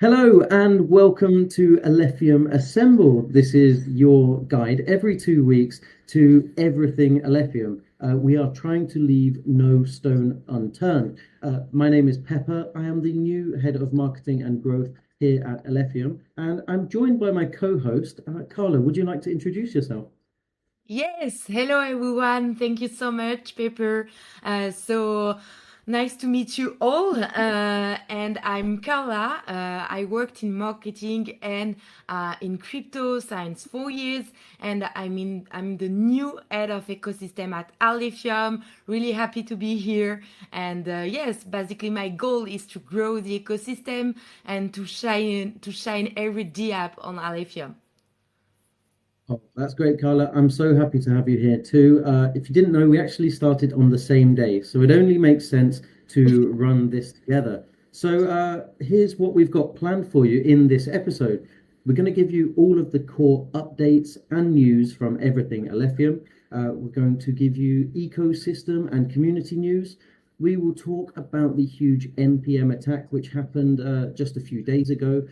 Hello and welcome to Alephium Assemble. This is your guide every 2 weeks to everything Alephium. We are trying to leave no stone unturned. My name is Pepper. I am the new head of marketing and growth here at Alephium, and I'm joined by my co-host, Carla. Would you like to introduce yourself? Yes, hello everyone. Thank you so much, Pepper. So nice to meet you all. And I'm Carla. I worked in marketing and in crypto science 4 years, and I'm the new head of ecosystem at Alephium. Really happy to be here. And yes, basically my goal is to grow the ecosystem and to shine every D app on Alephium. Oh, that's great, Carla. I'm so happy to have you here too. If you didn't know, we actually started on the same day, so it only makes sense to run this together. So here's what we've got planned for you in this episode. We're going to give you all of the core updates and news from everything Alephium. We're going to give you ecosystem and community news. We will talk about the huge NPM attack, which happened just a few days ago.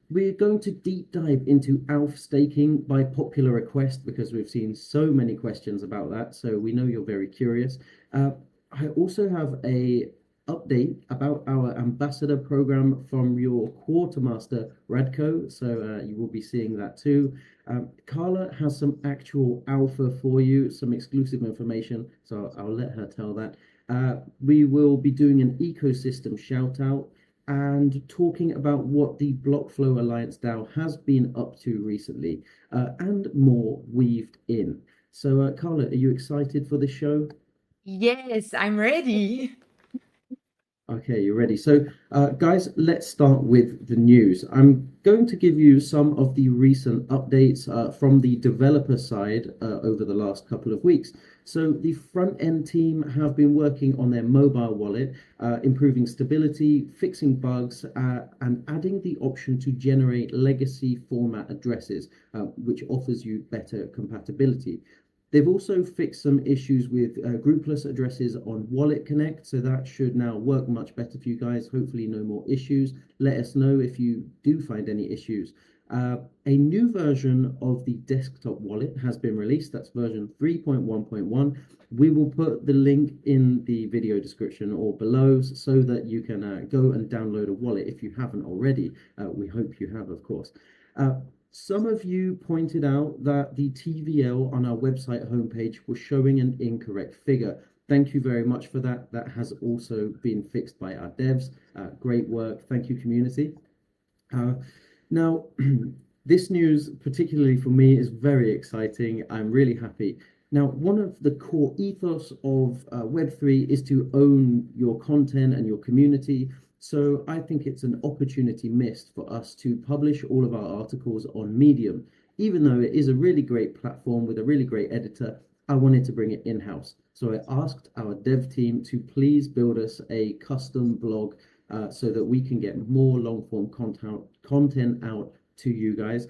We're going to deep dive into ALPH staking by popular request because we've seen so many questions about that. So we know you're very curious. I also have a update about our ambassador program from your quartermaster Radko. So you will be seeing that too. Carla has some actual alpha for you, some exclusive information. So I'll let her tell that. We will be doing an ecosystem shout out and talking about what the Blockflow Alliance DAO has been up to recently, and more weaved in. So, Carla, are you excited for the show? Yes, I'm ready. Okay, you're ready. So, guys, let's start with the news. I'm going to give you some of the recent updates from the developer side over the last couple of weeks. So, the front end team have been working on their mobile wallet, improving stability, fixing bugs, and adding the option to generate legacy format addresses, which offers you better compatibility. They've also fixed some issues with groupless addresses on Wallet Connect, so that should now work much better for you guys. Hopefully, no more issues. Let us know if you do find any issues. A new version of the desktop wallet has been released. That's version 3.1.1. We will put the link in the video description or below so that you can go and download a wallet if you haven't already. We hope you have, of course. Some of you pointed out that the TVL on our website homepage was showing an incorrect figure. Thank you very much for that. That has also been fixed by our devs. Great work. Thank you, community. Uh, Now, this news, particularly for me, is very exciting. I'm really happy. Now, one of the core ethos of Web3 is to own your content and your community. So I think it's an opportunity missed for us to publish all of our articles on Medium. Even though it is a really great platform with a really great editor, I wanted to bring it in-house. So I asked our dev team to please build us a custom blog so that we can get more long form content out to you guys.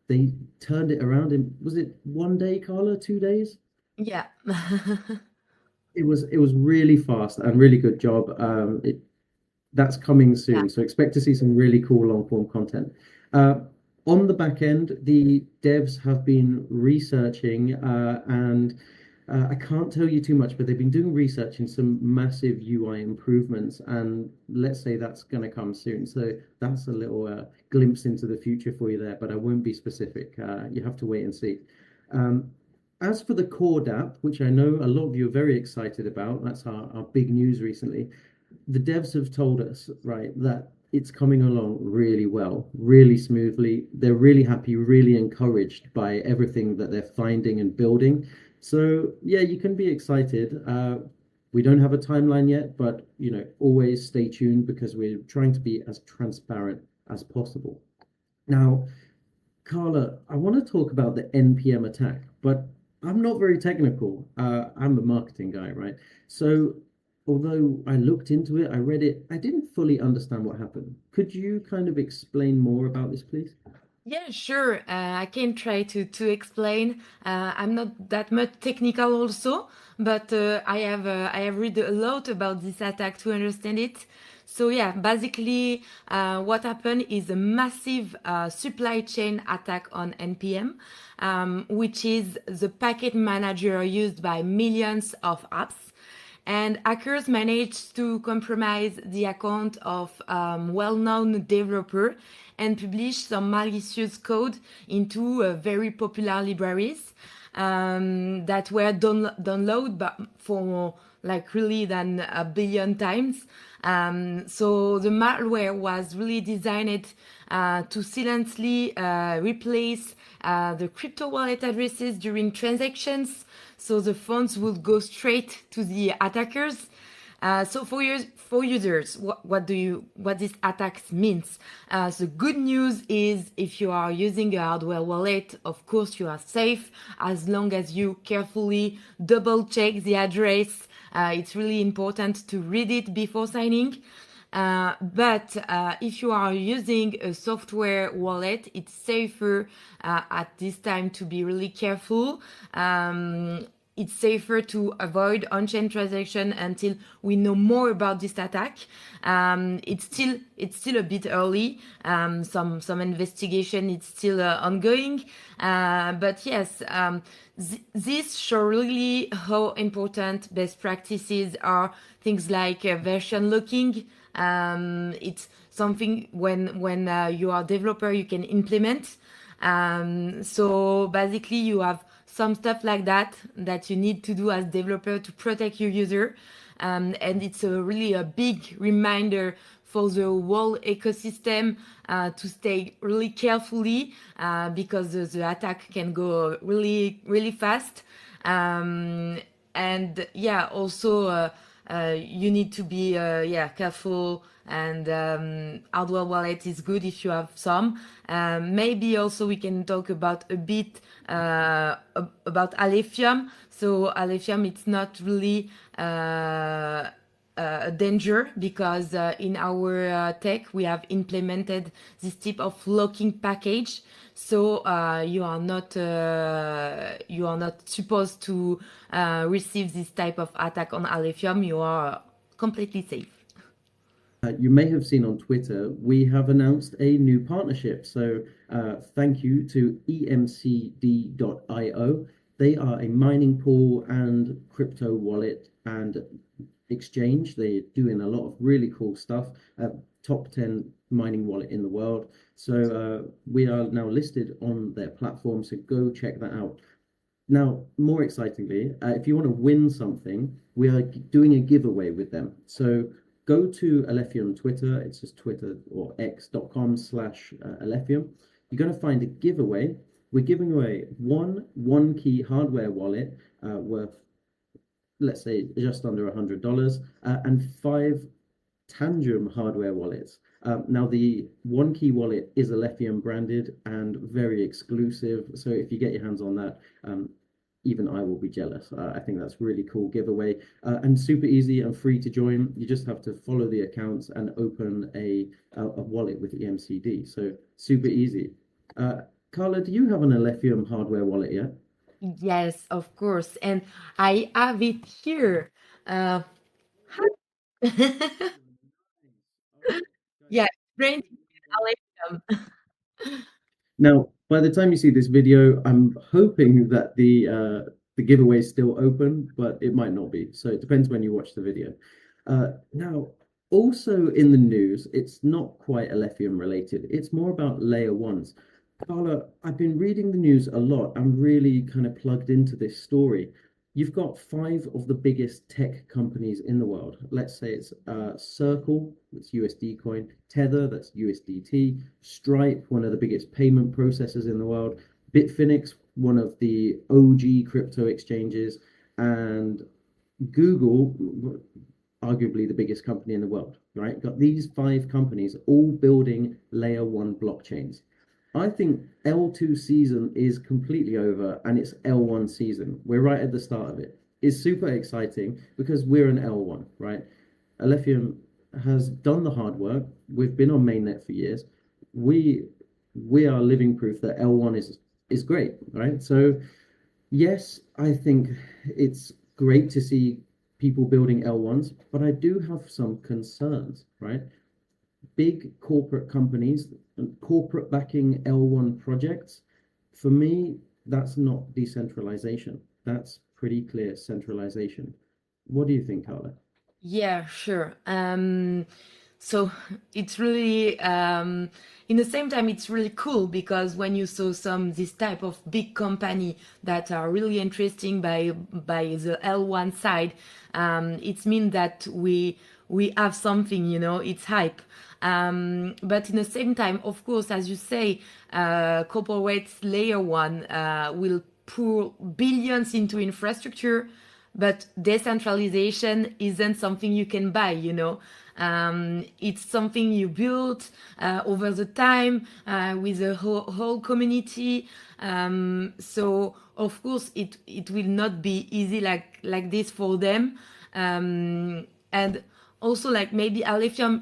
They turned it around in, was it 1 day, Carla? 2 days? Yeah. It was really fast and really good job. That's coming Yeah. soon, so expect to see some really cool long form content. Uh, on the back end, the devs have been researching, and I can't tell you too much, but they've been doing research in some massive UI improvements, and let's say that's going to come soon. So that's a little glimpse into the future for you there, but I won't be specific. You have to wait and see. Um, as for the core app, which I know a lot of you are very excited about, that's our big news recently. The devs have told us, right, that it's coming along really well, really smoothly. They're really happy, really encouraged by everything that they're finding and building. So yeah, you can be excited. We don't have a timeline yet, but always stay tuned because we're trying to be as transparent as possible. Now, Carla, I want to talk about the NPM attack, but I'm not very technical. I'm a marketing guy, right? So, although I looked into it, I read it, I didn't fully understand what happened. Could you kind of explain more about this, please? Yeah, sure. I can try to explain. I'm not that much technical also, but I have read a lot about this attack to understand it. So yeah, basically, what happened is a massive supply chain attack on NPM, which is the packet manager used by millions of apps. And hackers managed to compromise the account of well-known developer and publish some malicious code into very popular libraries that were downloaded for like really than a billion times. So the malware was really designed to silently replace the crypto wallet addresses during transactions, so the funds would go straight to the attackers. So for users, what this attacks means? The good news is if you are using a hardware wallet, of course you are safe as long as you carefully double check the address. It's really important to read it before signing. But if you are using a software wallet, it's safer at this time to be really careful. It's safer to avoid on-chain transaction until we know more about this attack. It's still a bit early. Some investigation is still ongoing. But yes, this show really how important best practices are. Things like version locking. It's something when you are a developer you can implement. So basically you have some stuff like that you need to do as developer to protect your user. And it's a really a big reminder for the whole ecosystem to stay really carefully because the attack can go really really fast. And yeah, also you need to be yeah careful. And hardware wallet is good if you have some. Maybe also we can talk about a bit about Alephium. So Alephium, it's not really a danger because in our tech we have implemented this type of locking package. So you are not supposed to receive this type of attack on Alephium. You are completely safe. You may have seen on Twitter, we have announced a new partnership. So thank you to emcd.io. They are a mining pool and crypto wallet and exchange. They're doing a lot of really cool stuff. Top 10 mining wallet in the world. So we are now listed on their platform. So go check that out. Now, more excitingly, if you want to win something, we are doing a giveaway with them. So go to Alephium Twitter. It's just Twitter or x.com/Alephium. You're going to find a giveaway. We're giving away one key hardware wallet worth, let's say, just under $100, and five Tangent hardware wallets. Now, the one key wallet is Alephium branded and very exclusive. So if you get your hands on that, even I will be jealous. I think that's really cool giveaway and super easy and free to join. You just have to follow the accounts and open a wallet with EMCD. So super easy. Carla, do you have an Alephium hardware wallet yet? Yes, of course. And I have it here. Uh, yeah, brain Alephium. Now, by the time you see this video, I'm hoping that the giveaway is still open, but it might not be. So it depends when you watch the video. Now, also in the news, it's not quite Alephium related. It's more about layer ones. Carla, I've been reading the news a lot. I'm really kind of plugged into this story. You've got five of the biggest tech companies in the world. Let's say it's Circle, that's USD coin, Tether, that's USDT, Stripe, one of the biggest payment processors in the world, Bitfinex, one of the OG crypto exchanges, and Google, arguably the biggest company in the world, right? Got these five companies all building layer one blockchains. I think L2 season is completely over and it's L1 season. We're right at the start of it. It's super exciting because we're an L1, right? Alephium has done the hard work. We've been on mainnet for years. We we are living proof that L1 is great, right? So yes, I think it's great to see people building L1s, but I do have some concerns, right? Big corporate companies and corporate backing L1 projects, for me, that's not decentralization. That's pretty clear centralization. What do you think, Carla? Yeah, sure. So it's really, in the same time, it's really cool because when you saw some this type of big company that are really interesting by the L1 side, it means that we have something, you know, it's hype. But in the same time, of course, as you say, corporate layer one will pour billions into infrastructure, but decentralization isn't something you can buy, you know. It's something you build over the time with the whole community. So of course it will not be easy like this for them. And also like maybe Alephium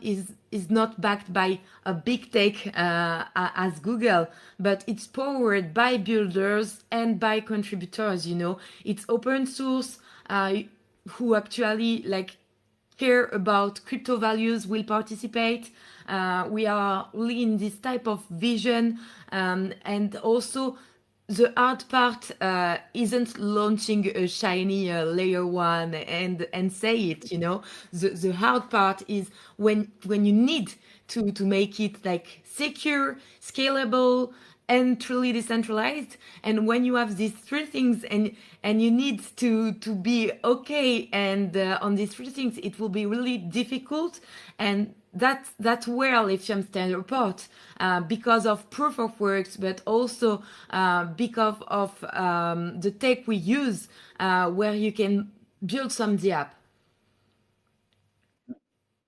is not backed by a big tech as Google, but it's powered by builders and by contributors, you know. It's open source, who actually like care about crypto values will participate. We are really in this type of vision, and also the hard part isn't launching a shiny layer one and say it, you know. The hard part is when you need to make it like secure, scalable, and truly decentralized. And when you have these three things and you need to be okay and on these three things, it will be really difficult. And that's where lithium stands apart, because of proof of works, but also because of the tech we use, where you can build some app.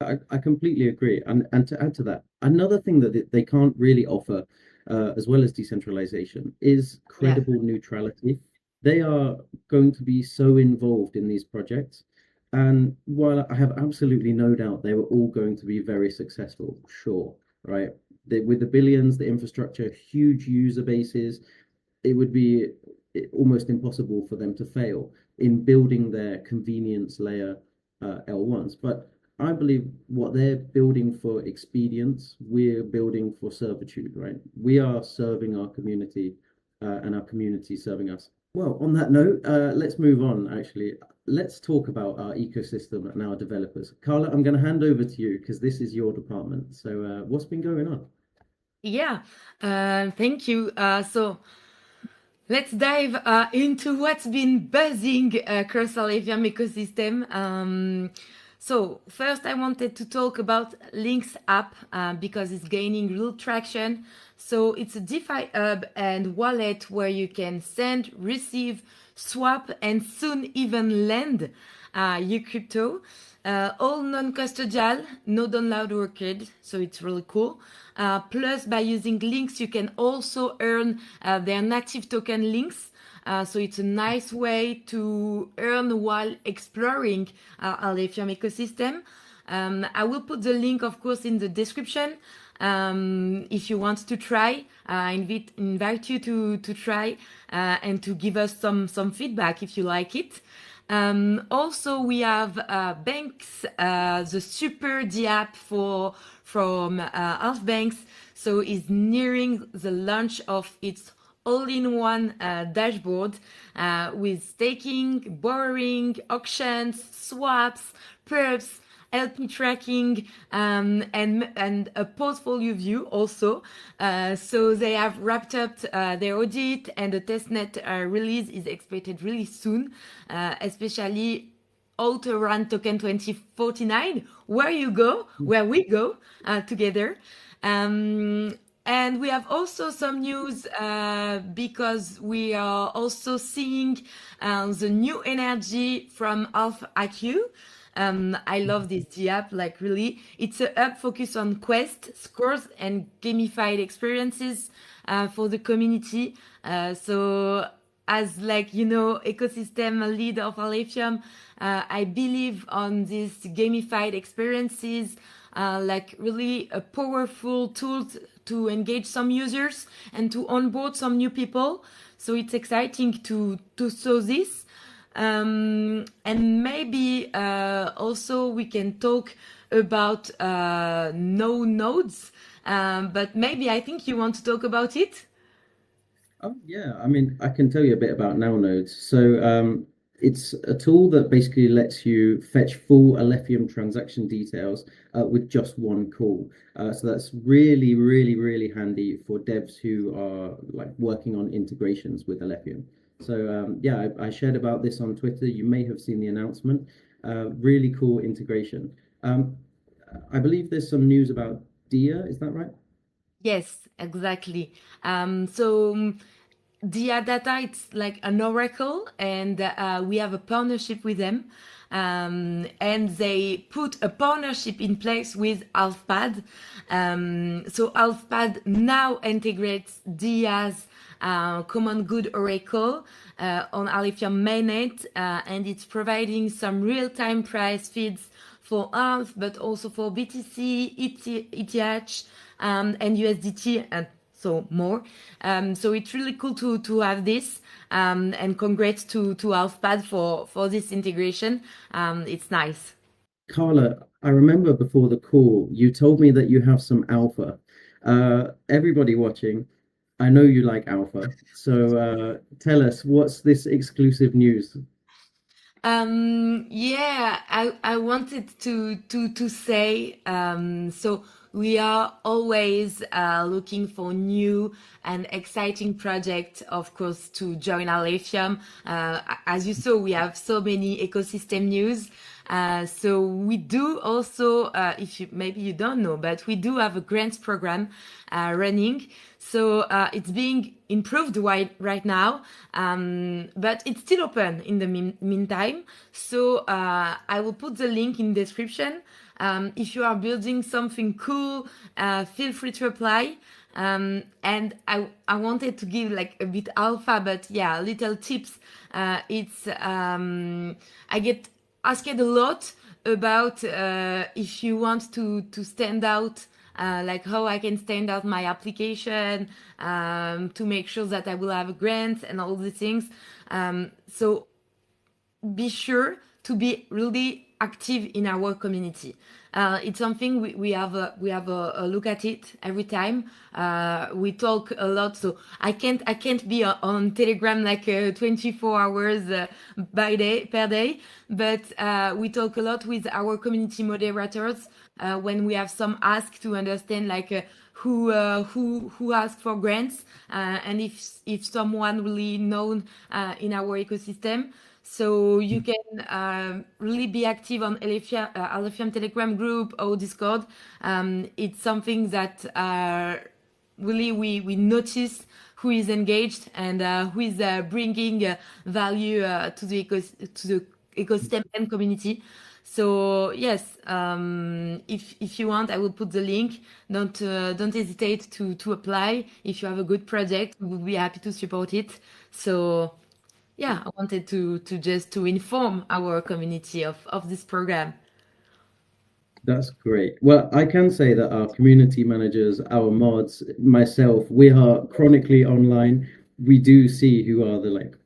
I completely agree. And to add to that, another thing that they can't really offer, as well as decentralization, is Yeah. credible neutrality. They are going to be so involved in these projects. And while I have absolutely no doubt they were all going to be very successful, sure, right? With the billions, the infrastructure, huge user bases, it would be almost impossible for them to fail in building their convenience layer L1s. But I believe what they're building for expedience, we're building for servitude, right? We are serving our community and our community serving us. Well, on that note, let's move on, actually. Let's talk about our ecosystem and our developers. Carla, I'm going to hand over to you because this is your department. So, what's been going on? Yeah, thank you. So let's dive into what's been buzzing across the Lithium ecosystem. So first, I wanted to talk about Links app because it's gaining real traction. So it's a DeFi hub and wallet where you can send, receive, swap, and soon even lend your crypto. All non-custodial, no download required, so it's really cool. Plus, by using links, you can also earn their native token links. So it's a nice way to earn while exploring our Lithium ecosystem. I will put the link, of course, in the description. If you want to try, I invite you to try and to give us some feedback if you like it. Also, we have banks, the Super D app from Half Banks. So is nearing the launch of its all-in-one dashboard with staking, borrowing, auctions, swaps, perps, LP tracking, and a portfolio view also. So they have wrapped up their audit, and the testnet release is expected really soon, especially Autorun Token 2049, where we go together. And we have also some news because we are also seeing the new energy from Alpha IQ. I love this G app, like really. It's a app focused on quest, scores, and gamified experiences for the community. So as like, you know, ecosystem leader of Alephium, I believe on these gamified experiences, like really a powerful tool to engage some users and to onboard some new people. So it's exciting to show this. And maybe also we can talk about no nodes, but maybe I think you want to talk about it. Oh yeah, I mean, I can tell you a bit about Now Nodes. So it's a tool that basically lets you fetch full Alephium transaction details with just one call. So that's really, really, really handy for devs who are like working on integrations with Alephium. So yeah, I shared about this on Twitter. You may have seen the announcement. Really cool integration. Um, I believe there's some news about Dia. Is that right? Yes, exactly. So Dia Data, it's like an oracle, and we have a partnership with them. And they put a partnership in place with ALPH. So ALPH now integrates Dia's common good oracle on Alephium mainnet, and it's providing some real-time price feeds for ALPH, but also for BTC, ETH, and USDT, and so more. So it's really cool to have this, and congrats to ALPH for this integration. It's nice. Carla, I remember before the call, you told me that you have some alpha. Everybody watching, I know you like alpha. So tell us, what's this exclusive news? Yeah, I wanted to say, so we are always looking for new and exciting projects, of course, to join our Lithium. As you saw, we have so many ecosystem news. So we do also, if you maybe you don't know, but we do have a grants program running. So it's being improved right now, but it's still open in the meantime. So I will put the link in description. If you are building something cool, feel free to apply. And I wanted to give like a bit alpha, but yeah, little tips. It's I get asked a lot about if you want to stand out, like how I can stand out my application, to make sure that I will have a grant and all the things. So be sure to be really active in our community. It's something we have a look at it every time. We talk a lot, so I can't be on Telegram like 24 hours by day per day. But we talk a lot with our community moderators when we have some ask to understand like who asked for grants, and if someone really known in our ecosystem. So you can really be active on Alephium Telegram group or Discord. It's something that really we notice who is engaged and who is bringing value to the ecosystem and community. So yes, if you want, I will put the link. Don't hesitate to apply. If you have a good project, we will be happy to support it. So yeah, I wanted to just to inform our community of this program. That's great. Well, I can say that our community managers, our mods, myself, we are chronically online. We do see who are the like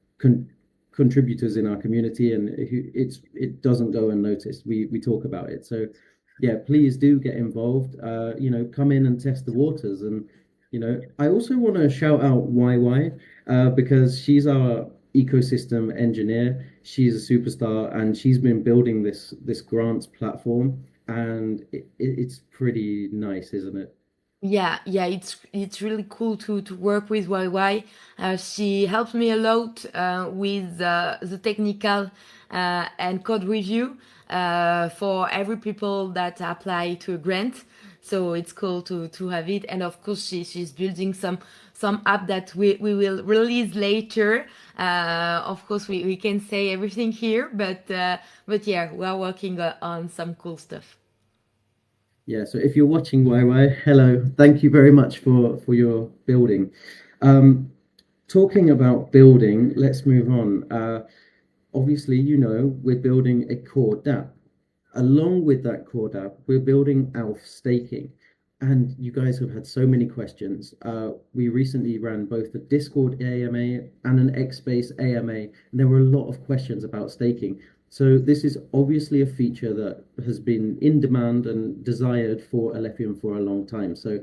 contributors in our community, and it doesn't go unnoticed. We talk about it. So, yeah, please do get involved. Come in and test the waters. And I also want to shout out YY because she's our ecosystem engineer. She's a superstar, and she's been building this grants platform, and it's pretty nice, isn't it? Yeah, it's really cool to work with YY. She helped me a lot with the technical and code review for every people that apply to a grant. So it's cool to have it. And of course, she's building some app that we will release later. Of course, we can say everything here, but yeah, we are working on some cool stuff. Yeah, so if you're watching YY, hello, thank you very much for your building. Um, Talking about building, let's move on. Obviously, we're building a core DApp. Along with that core DApp, we're building ALF staking. And you guys have had so many questions. We recently ran both a Discord AMA and an X-Space AMA, and there were a lot of questions about staking. So this is obviously a feature that has been in demand and desired for Alephium for a long time. So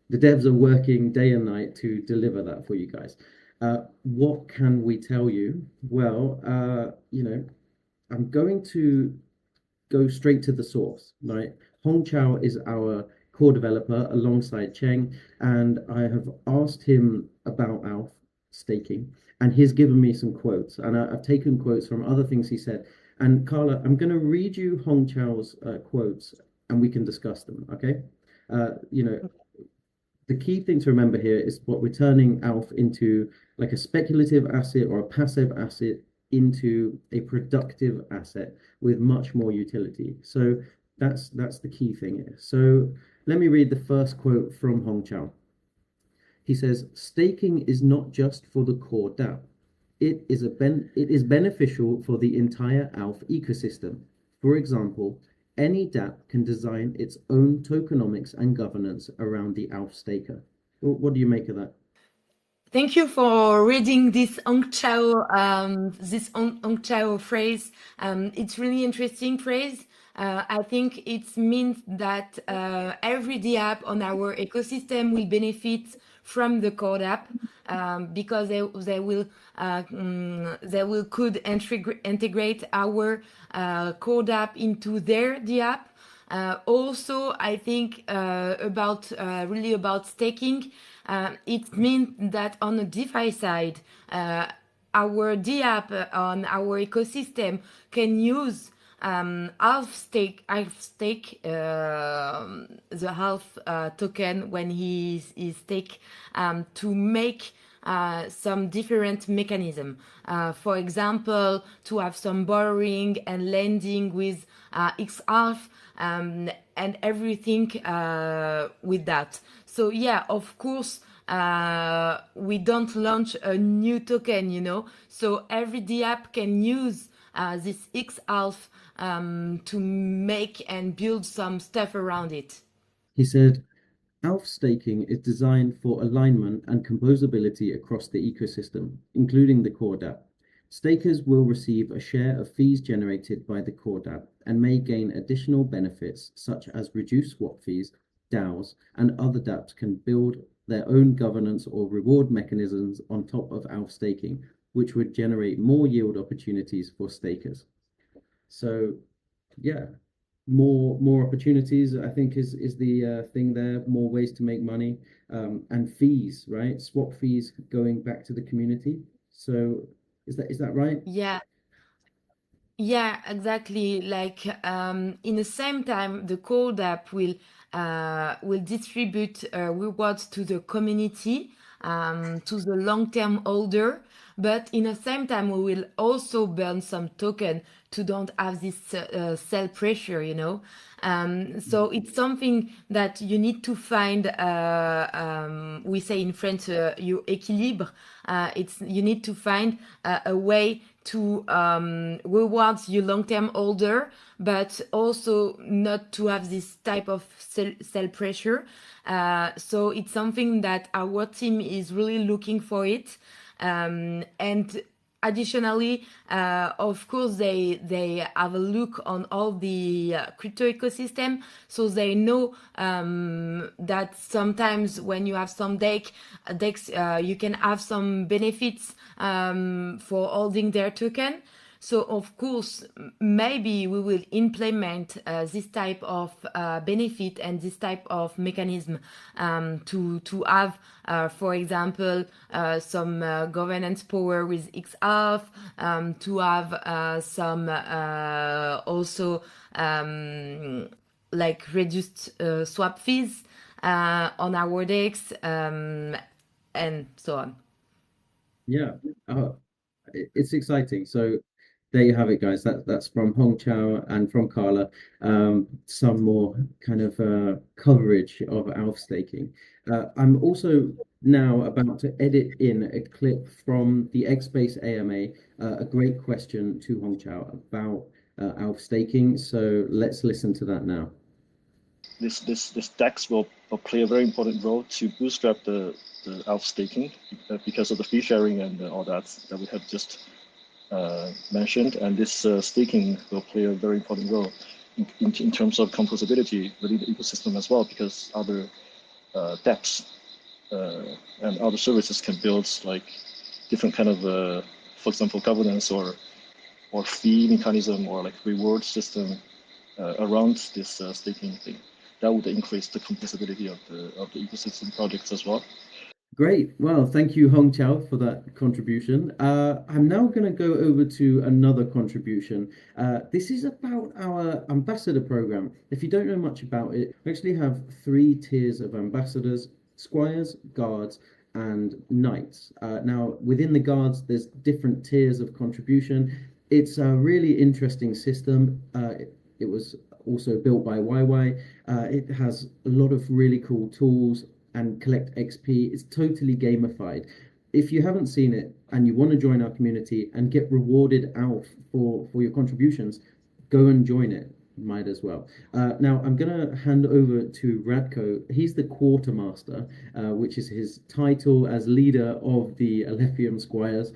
the devs are working day and night to deliver that for you guys. What can we tell you? Well, I'm going to go straight to the source, right? Hong Chao is our core developer alongside Cheng, and I have asked him about ALF staking, and he's given me some quotes, and I've taken quotes from other things he said. And Carla, I'm going to read you Hong Chao's quotes, and we can discuss them, okay? You know, the key thing to remember here is what we're turning ALF into, like a speculative asset or a passive asset into a productive asset with much more utility. So that's the key thing here. So let me read the first quote from Hong Chao. He says, staking is not just for the core DApp. It is beneficial for the entire ALF ecosystem. For example, any DApp can design its own tokenomics and governance around the ALF staker. What do you make of that? Thank you for reading this Hong Chao phrase. It's really interesting phrase. I think it means that every DApp on our ecosystem will benefit from the code app because they will could integrate our code app into their DApp. Also, I think really about staking. It means that on the DeFi side, our DApp on our ecosystem can use the half token when he is stake to make some different mechanism. For example, to have some borrowing and lending with X half and everything with that. So yeah, of course, we don't launch a new token, So every DApp can use this X half to make and build some stuff around it. He said, ALF staking is designed for alignment and composability across the ecosystem, including the core DApp. Stakers will receive a share of fees generated by the core DApp and may gain additional benefits such as reduced swap fees, DAOs, and other dApps can build their own governance or reward mechanisms on top of ALF staking, which would generate more yield opportunities for stakers. So, yeah, more opportunities, I think is the thing there. More ways to make money, and fees, right? Swap fees going back to the community. So is that right? Yeah, yeah, exactly. Like in the same time, the code app will distribute rewards to the community, to the long-term holder. But in the same time, we will also burn some token to don't have this sell pressure, So it's something that you need to find. We say in French, your équilibre. You need to find a way to reward your long-term holder, but also not to have this type of sell pressure. So it's something that our team is really looking for it. And additionally, of course, they have a look on all the crypto ecosystem, so they know that sometimes when you have some decks, you can have some benefits for holding their token. So of course, maybe we will implement this type of benefit and this type of mechanism to have, for example, some governance power with XRF, to have some also like reduced swap fees on our decks, and so on. Yeah. uh, it's exciting. So there you have it, guys. That's from Hong Chao and from Carla. Some more kind of coverage of ALF staking. I'm also now about to edit in a clip from the X-Space AMA, a great question to Hong Chao about ALF staking. So let's listen to that now. this DEX will play a very important role to bootstrap the ALPH staking because of the fee sharing and all that we have just mentioned. And this staking will play a very important role in terms of composability within the ecosystem as well, because other dApps and other services can build like different kind of, for example, governance or fee mechanism or like reward system around this staking thing. That would increase the composability of the ecosystem projects as well. Great. Well, thank you, Hong Chao, for that contribution. I'm now going to go over to another contribution. This is about our ambassador program. If you don't know much about it, we actually have three tiers of ambassadors: squires, guards, and knights. Now, within the guards, there's different tiers of contribution. It's a really interesting system. It was also built by YY. It has a lot of really cool tools and collect XP. It's totally gamified. If you haven't seen it and you want to join our community and get rewarded out for your contributions, go and join it. Might as well. Now I'm gonna hand over to Radko. He's the quartermaster, which is his title as leader of the Alephium Squires.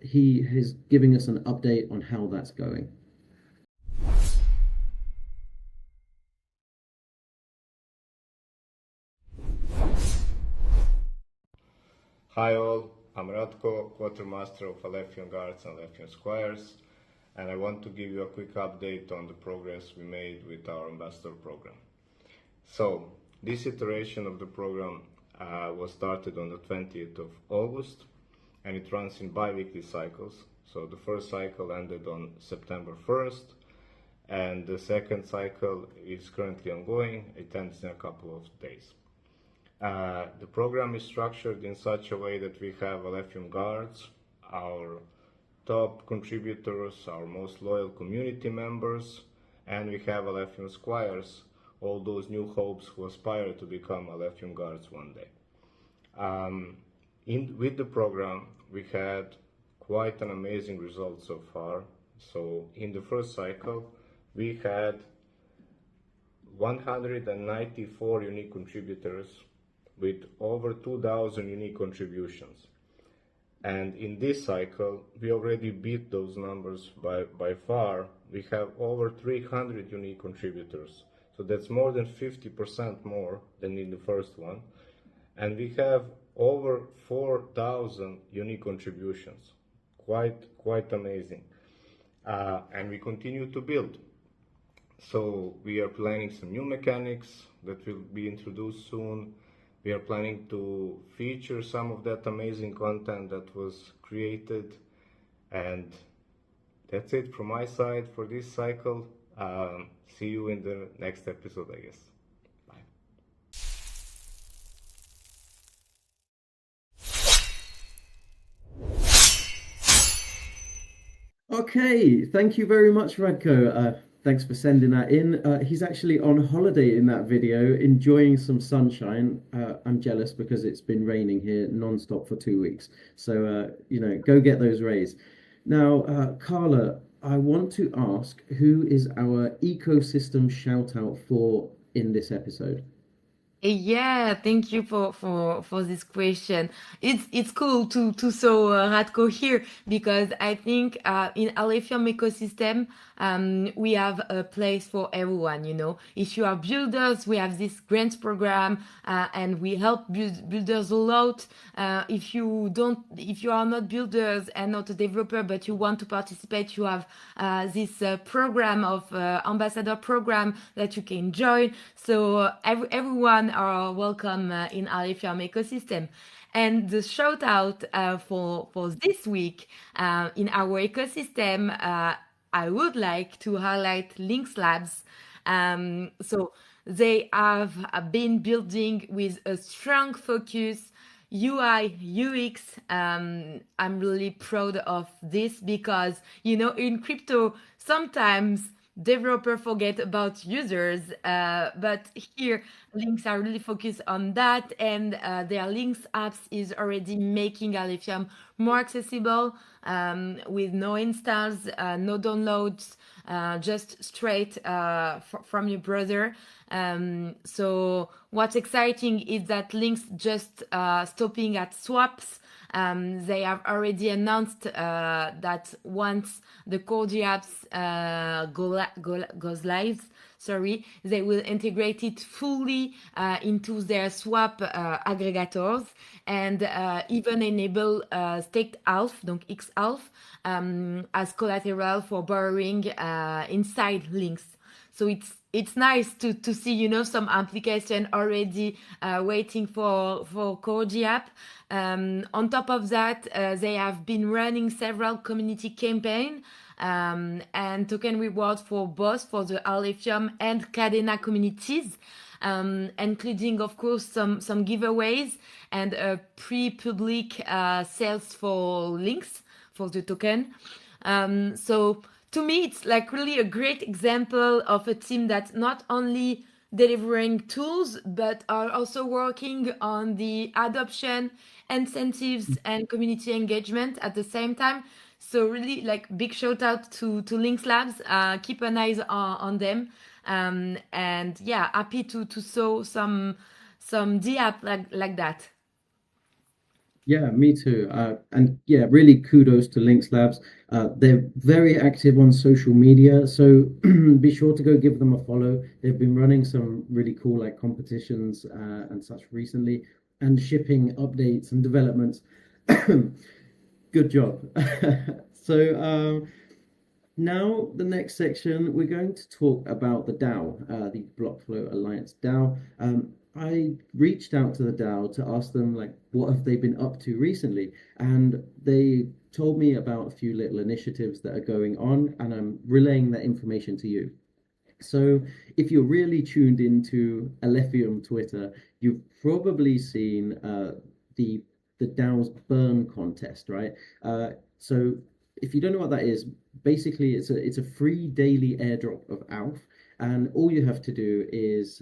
He is giving us an update on how that's going. Hi all, I'm Radko, Quartermaster of Alephium Guards and Alephium Squires, and I want to give you a quick update on the progress we made with our Ambassador program. So, this iteration of the program was started on the 20th of August, and it runs in bi-weekly cycles. So the first cycle ended on September 1st, and the second cycle is currently ongoing. It ends in a couple of days. The program is structured in such a way that we have Alephium Guards, our top contributors, our most loyal community members, and we have Alephium Squires, all those new hopes who aspire to become Alephium Guards one day. With the program, we had quite an amazing result so far. So in the first cycle, we had 194 unique contributors with over 2,000 unique contributions. And in this cycle, we already beat those numbers by far. We have over 300 unique contributors. So that's more than 50% more than in the first one. And we have over 4,000 unique contributions. Quite amazing. And we continue to build. So we are planning some new mechanics that will be introduced soon. We are planning to feature some of that amazing content that was created, and that's it from my side for this cycle. See you in the next episode, I guess. Bye. Okay, thank you very much, Radko. Thanks for sending that in. He's actually on holiday in that video, enjoying some sunshine. I'm jealous because it's been raining here non-stop for 2 weeks. So, go get those rays. Now, Carla, I want to ask, who is our ecosystem shout out for in this episode? Yeah, thank you for this question. It's cool to saw Radko here because I think in Alephium ecosystem we have a place for everyone. If you are builders, we have this grants program and we help builders a lot. If you are not builders and not a developer but you want to participate, you have this program of ambassador program that you can join. So everyone are welcome in Alephium ecosystem. And the shout out for this week in our ecosystem, I would like to highlight Links Labs. So they have been building with a strong focus UI, UX. I'm really proud of this because, in crypto, sometimes developers forget about users, but here links are really focused on that, and their links apps is already making Alephium more accessible with no installs, no downloads, just straight from your brother. So what's exciting is that links just stopping at swaps. They have already announced that once the Corgi apps goes live, sorry, they will integrate it fully into their swap aggregators and even enable staked ALPH, donc X-ALPH, as collateral for borrowing inside links. So it's nice to see, you know, some application already waiting for Corgi app. On top of that, they have been running several community campaign and token rewards for both for the Alephium and Cadena communities, including, of course, some giveaways and pre-public sales for links for the token. So to me, it's like really a great example of a team that's not only delivering tools, but are also working on the adoption, incentives, and community engagement at the same time. So really, like big shout out to Links Labs. Keep an eye on them, and yeah, happy to show some D app like that. Yeah, me too. And yeah, really kudos to Links Labs. They're very active on social media, so be sure to go give them a follow. They've been running some really cool like competitions and such recently, and shipping updates and developments. Good job. So now, the next section, we're going to talk about the DAO, the Blockflow Alliance DAO. I reached out to the DAO to ask them, like, what have they been up to recently? And they told me about a few little initiatives that are going on, and I'm relaying that information to you. So, if you're really tuned into Alephium Twitter, you've probably seen the the DAO's burn contest, right? So, if you don't know what that is, basically it's a free daily airdrop of ALF, and all you have to do is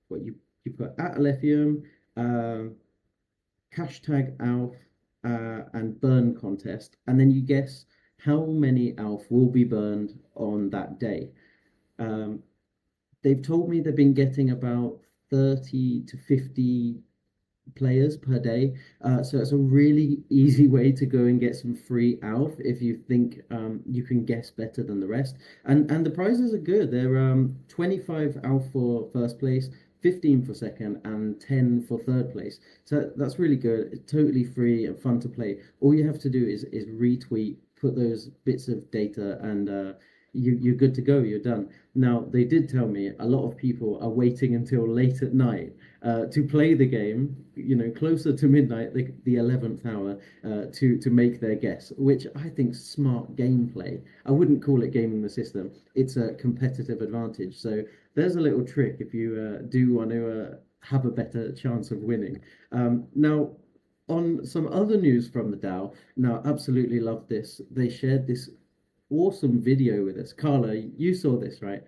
what you put at Alephium, uh, hashtag ALF, and burn contest, and then you guess how many ALF will be burned on that day. Um, they've told me they've been getting about 30 to 50 players per day. So it's a really easy way to go and get some free ALF if you think you can guess better than the rest. And the prizes are good. They're 25 ALF for first place, 15 for second, and 10 for third place. So that's really good. It's totally free and fun to play. All you have to do is retweet, put those bits of data, and you're good to go. You're done. Now, they did tell me a lot of people are waiting until late at night to play the game, you know, closer to midnight, the 11th hour, to make their guess, which I think smart gameplay. I wouldn't call it gaming the system. It's a competitive advantage. So there's a little trick if you do want to have a better chance of winning. Now, on some other news from the DAO, now absolutely love this. They shared this awesome video with us. Carla, you saw this, right?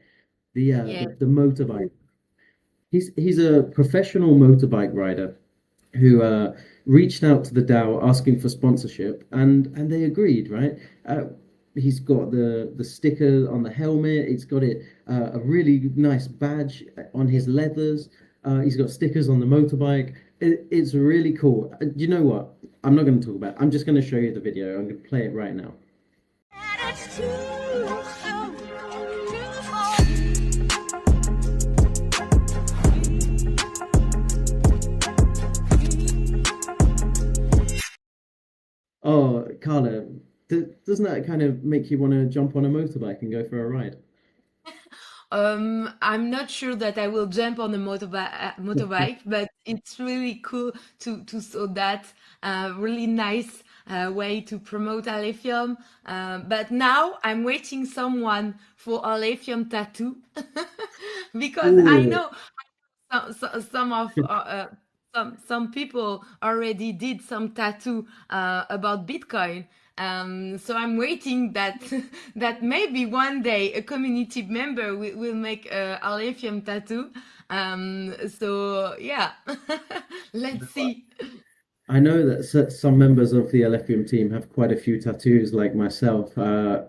Yeah. The motorbike. He's a professional motorbike rider who reached out to the DAO asking for sponsorship, and they agreed, right? He's got the sticker on the helmet. He's got it a really nice badge on his leathers. He's got stickers on the motorbike. It's really cool. You know what? I'm not going to talk about it. I'm just going to show you the video. I'm going to play it right now. Oh, Carla, doesn't that kind of make you want to jump on a motorbike and go for a ride? I'm not sure that I will jump on a motorbike, but it's really cool to saw that really nice way to promote Alephium. But now I'm waiting someone for Alephium tattoo because I Ooh, know some of some people already did some tattoo about Bitcoin. So I'm waiting that that maybe one day a community member will make a Alephium tattoo. So yeah, let's see. I know that some members of the LFM team have quite a few tattoos, like myself.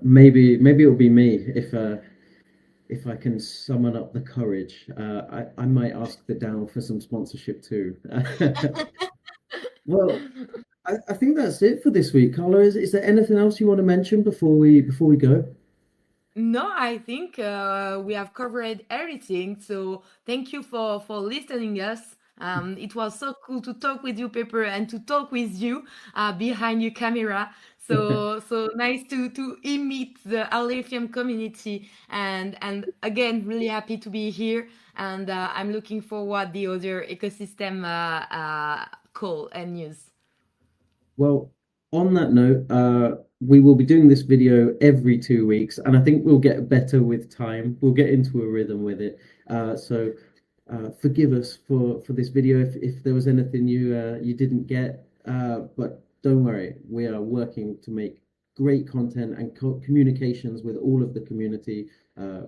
Maybe it'll be me if I can summon up the courage. I might ask the DAO for some sponsorship too. Well, I think that's it for this week. Carlo, is there anything else you want to mention before we go? No, I think we have covered everything. So thank you for listening us. It was so cool to talk with you, Pepper, and to talk with you behind your camera. So nice to meet the Aletheum community, and again, really happy to be here. And I'm looking forward the other ecosystem call and news. Well, on that note, we will be doing this video every 2 weeks, and I think we'll get better with time. We'll get into a rhythm with it. So forgive us for this video if there was anything you didn't get. But don't worry, we are working to make great content and communications with all of the community, uh,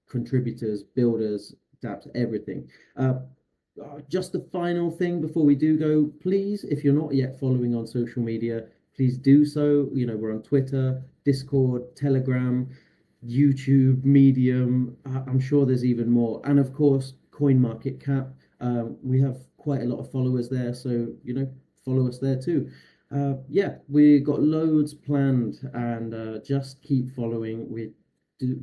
contributors, builders, dApps, everything. Uh, just the final thing before we do go, please, if you're not yet following on social media, please do so. You know, we're on Twitter, Discord, Telegram, YouTube, Medium. I'm sure there's even more. And of course, CoinMarketCap. We have quite a lot of followers there, so you know, follow us there too. Yeah, we got loads planned, and just keep following. We're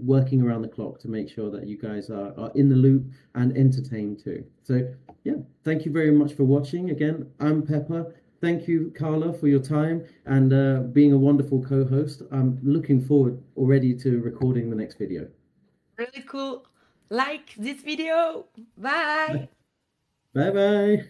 working around the clock to make sure that you guys are in the loop and entertained too. So yeah, thank you very much for watching. Again, I'm Pepper. Thank you, Carla, for your time and being a wonderful co-host. I'm looking forward already to recording the next video. Really cool. Like this video. Bye. Bye bye.